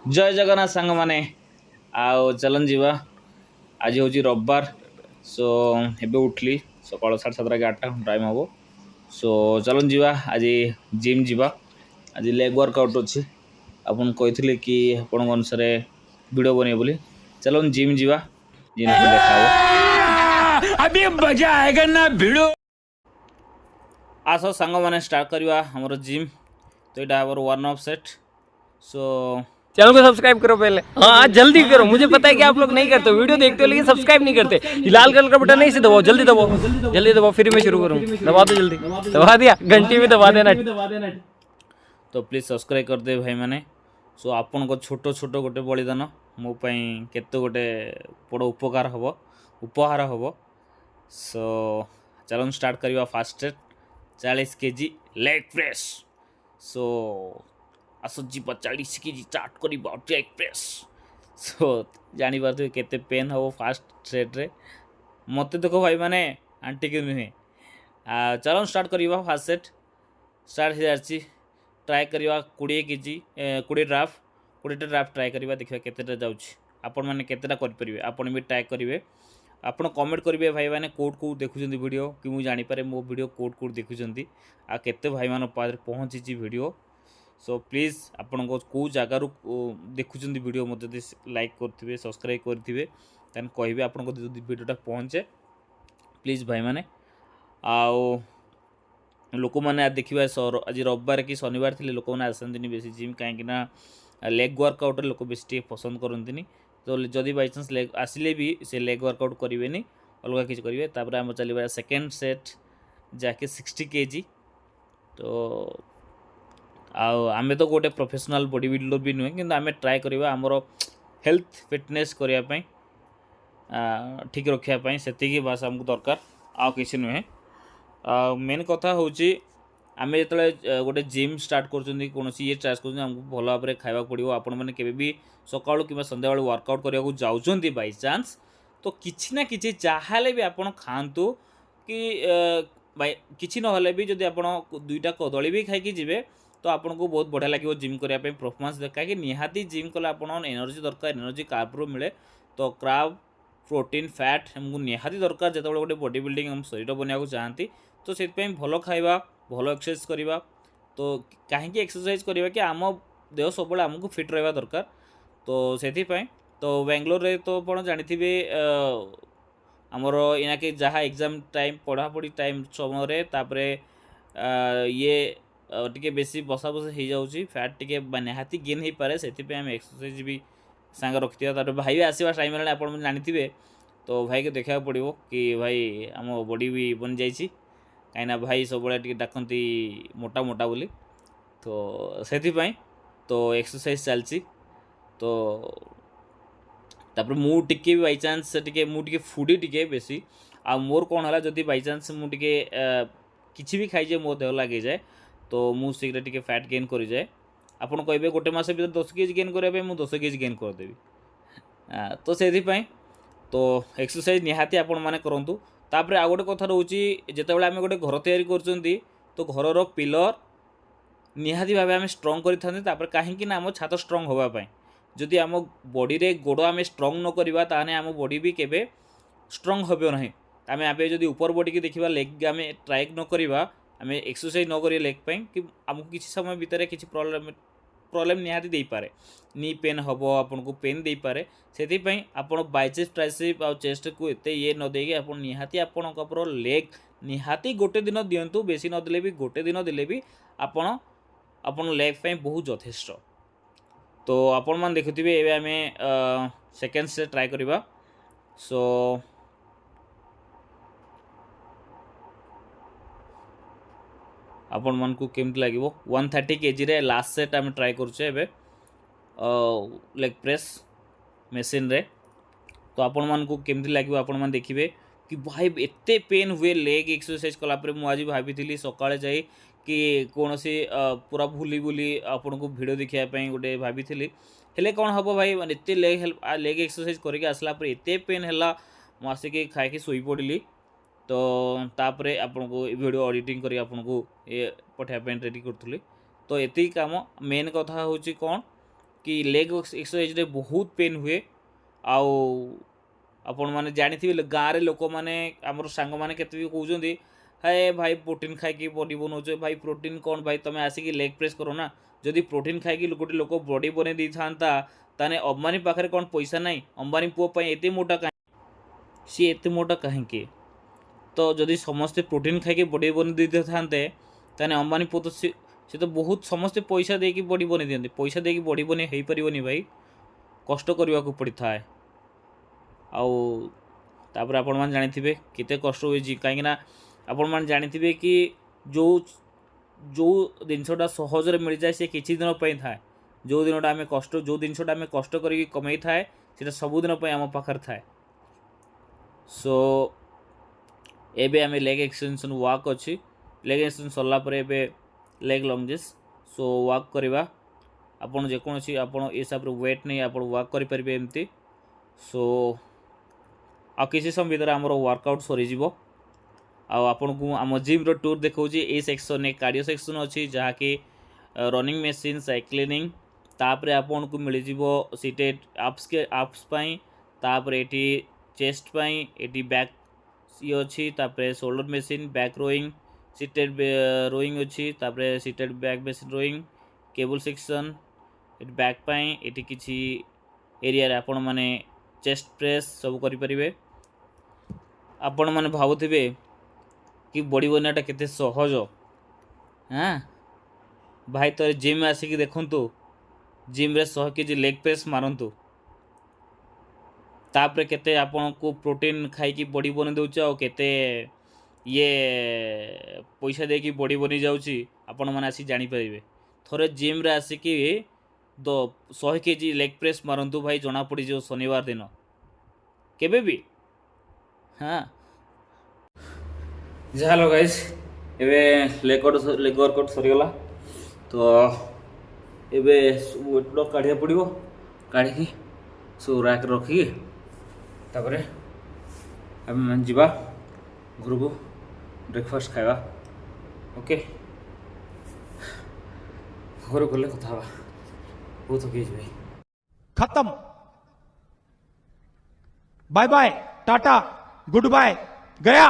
जय जगन्नाथ सांग माने आओ चलन जीवा आज हूँ रविवार सो एबे उठली सकाल 7:30 टाइम हम सो चलन जीवा आज जिम जीवा आज लेग वर्कआउट अच्छी आपन कहते कि आपण अनुसार वीडियो बने बोली चलन जिम जीवा जिम देखा अभी मजा आएगा ना भिड़ो। आस सांग मैंने स्टार्ट करवा हमर जिम तो यहाँ हमर वार्म अप सेट सो चैनल को सब्सक्राइब करो पहले। हाँ जल्दी करो, मुझे पता है कि आप लोग नहीं करते हो, वीडियो देखते हो लेकिन सब्सक्राइब नहीं करते। ये लाल कलर का बटन नहीं से दबाओ, जल्दी दबाओ, जल्दी दबाओ, फिर मैं शुरू करूँ। दबा दो जल्दी, दबा दिया, घंटी भी दबा देना। तो प्लीज सब्सक्राइब कर दे भाई मैंने। सो आपन को छोट छोट गोटे बलिदान मो केते गोटे बड़ उपहार हम सो चलन स्टार्ट करवा fast 40 KG leg press so आसुची 40 केजी स्टार्ट करवा लेग प्रेस सो जानी पार्थे केते पेन हम फास्ट सेट रे मत देखो भाई मैंने आंटी के नुहे चलन स्टार्ट करवा फास्ट सेट स्टार्ट हो जाए ट्राए करवा 20 केजी 20 ड्राफ्ट 20 ड्राफ्ट ट्राए करवा देखा केतेटा जाउछि आपण माने केतेटा कर परिबे आपण भी ट्राए करिवे आपण कमेंट करिवे भाई माने कोड को देखुछंती वीडियो कि मु जानि पारे मो वीडियो कोड देखुछंती आ केते भाई मान पारे पहुंची वीडियो सो प्लीज आपण को जगार देखुछंती वीडियो मते लाइक करथिबे सब्सक्राइब करथिबे तन कहबे आपण को वीडियोटा पहुंचे प्लीज भाई माने आओ लोक मैंने देखा आज रविवार कि शनिवार थे लोक मैंने आसती बेसी जिम कहीं लेग वर्कआउट लोक बेसी पसंद करती तो जदि बाई चान्स लेग आसिले भी से लेग वर्कआउट करेंगे अलग किसी करेंगे तापर आम चलवा सेकेंड सेट जाके 60 केजी तो आमे तो गोटे प्रोफेशनल बॉडी बिल्डर भी नुहे कि आम ट्राए करवा आमर हेल्थ फिटनेस करने ठीक रखापी से बास आमको दरकार आ किसी नुहे मेन कथा हूँ आम जो गोटे जिम स्टार्ट कौन ये स्टार्ट करमको भल भाव में खावा पड़ो आपण मैंने केबी सकाळू कि संध्या वर्कआउट करने जाऊँच बाई चान्स तो किसी ना कि जहाँ भी आप खातु कि किसी ना भी जब आप 2टा कदली भी खाई जी तो आपन को बहुत बढ़िया लगे जिम करने परफॉर्मेंस देखा कि निहाती जिम कले आप एनर्जी दरकार एनर्जी कार्ब्रु मिले तो कार्ब प्रोटीन फैट हमको निहाती दरकार जो गोटे बॉडी बिल्डिंग हम शरीर बनाया चाहती तो से भल खाଇବା भल एक्सरसाइज करवा तो कहीं एक्सरसाइज करवा कि आम देह सब आमको फिट रहा दरकार तो से तो बेंगलोर रे तो आप जानी आमर इना के जहाँ एग्जाम टाइम पढ़ापढ़ी टाइम समय ये टी बेसी बसा बसा हो जाऊँगी फैट टी निहाती गेन हो पाए से आम एक्सरसाइज भी सांग रखी भाई भी आसवा टाइम है आप जानी तो भाई के देखा पड़ो कि भाई आम बॉडी भी बन जाइए कहीं भाई सब डाकती मोटा मोटा बोली तो से तो एक्सरसाइज चलती तो तापर मु टिके बाई चान्स टिके मुझे फूडी टिके बेसी आ मोर कौन है जदि बाई चान्स मुझे किसी भी खाई जाए मो देह लगे जाए तो मु शीघ्र टिके फैट गेन कर जाए आपन कहे गोटे मस भर 10 केजी गेन करने 10 केजी गेन करदेवी तो से तो एक्सरसाइज निहाती आपण माने करंतु तापर आ गोटे कथा रोची जितेबाला आम गोटे घर तैयारी करचंती तो घरर पिलर निहाती भाव आम स्ट्रंग कर कहीं आम छात स्ट्रंग होगापाई जदि आम बॉडी रे गोड़ आम स्ट्रंग न करवा ताने आम बॉडी भी केबे स्ट्रंग होबे नहीं आम आप जब ऊपर बॉडी की देखा लेग आम ट्राए न करवा आम एक्सरसाइज न करें लेग पाई कि आमको किसी समय भितर किसी प्रॉब्लम निहाती दे पारे नी पेन हम आपन को पेन दे पारे से आपन बाइसेप्स ट्राइसेप्स आ चेस्ट को एते ये न देके आप निहाती आपन लेग निहाती गोटे दिन दिंतु बेसी न देले भी गोटे दिन देले भी आपन आपन लेग पे बहुत यथेष्ट तो आपण मान देखुथिबे एबे आमे सेकेंड से ट्राए करबा सो आपण मन को केमती लगे 130 केजी रे लास्ट सेट आम ट्राए करुचे एबे लेग प्रेस मशीन रे तो आपण मन को केमती लगे आपण मन देखिबे कि भाई एते पेन हुए लेग एक्सरसाइज कला पर मु आज भाभी सकाळे जाई कि कौन सी पूरा भूली भूली आपण को वीडियो देखापी गोटे भाभी हेले कौन हम भाई एत लेग एक्सरसाइज करके आसला एत पेन है मुझे खाई शोई पड़ी तो तापरे आपन को वीडियो एडिटिंग करी आपन को ये पठाइबा रेडी करूँ तो ये काम मेन कथा हूँ कौन कि लेग एक्सरसाइज बहुत पेन हुए आउ आपण मैंने जानी गाँव में लोक मैंने आमर सांग मैंने केते कहते हाय भाई प्रोटीन खाई बॉडी बनाऊे भाई प्रोटीन कौन भाई तुम्हें आसिक लेग प्रेस करो ना जदि प्रोटीन खाई गोटे लोक बॉडी बन दी था ताने अंबानी पाखे कौन पैसा ना अंबानी पुओ एत मोटा कहीं सी एत मोटा कहीं तो जदि समस्ते प्रोटीन खाई बॉडी बन दी था ताने अंबानी पुओ तो सी तो बहुत समस्ते पैसा देकी बॉडी बन दिखते पैसा देकी बॉडी बन हो पारनी भाई कष्ट करने को पड़ी था आउर आपण मैंने जानी केते कष्ट हुए कहीं आपण मैंने जानी कि जो जो जिनसटा सहजरे मिल जाए सी किसी दिन थाए जो दिनटा आम कष्ट जो जिनसटा आम कष्ट करके कमई थाए से सबुदिन आम पाखे थाए सो एबे आम लेग एक्सटेंशन वाक अच्छी लेग एक्सटेंशन सरला पर एबे लेग लंजेस सो वाक करवा आपन जेकोसी आपन ए हिसाब रे वेट नहीं आपन वाक करि परिबे एमती सो आ किसी समय भीतर आमर वर्कआउट सरीज आपन को आम जिम रो टूर देखौची ए सेक्शन एक कार्डियो सेक्शन अच्छी जहाँकि रनिंग मशीन साइक्लिंग तापर आपन को मिल जिवो सीटेड आप्स के आप्स पाई तापर एटी चेस्ट पाई एटी बैक ये अच्छी तापर shoulder machine back rowing seated rowing अच्छी तापर seated back machine rowing cable section एटी बैक पाई एटी किसी एरिया आपण माने चेस्ट प्रेस सब करि परिबे आपण माने भाबुथिबे कि बॉडी बनाटा केते सहज हाँ भाई तो जिम आसिक देखंतु जिम रे 100 केजी लेग प्रेस मारंतु तापर केते आपण को प्रोटीन खाई की बॉडी बन दउछ और केते ये पैसा दे की बॉडी बनी जाउची आपण माने आसी जानि परिबे थोरे जिम रे आसिक 100 केजी लेग प्रेस मारंतु भाई जना पड़ी जो शनिवार दिन केबे भी हाँ जालो गाइस एबे लेग वर्कआउट सरीगला तो एबे वेट लॉस काढ़िया पड़ो काढ़ी सब रैक रखी तापर आम जीवा घर को ब्रेकफास्ट खावा ओके घर गले कथा बहुत थकी भाई खत्म bye bye tata good bye गया।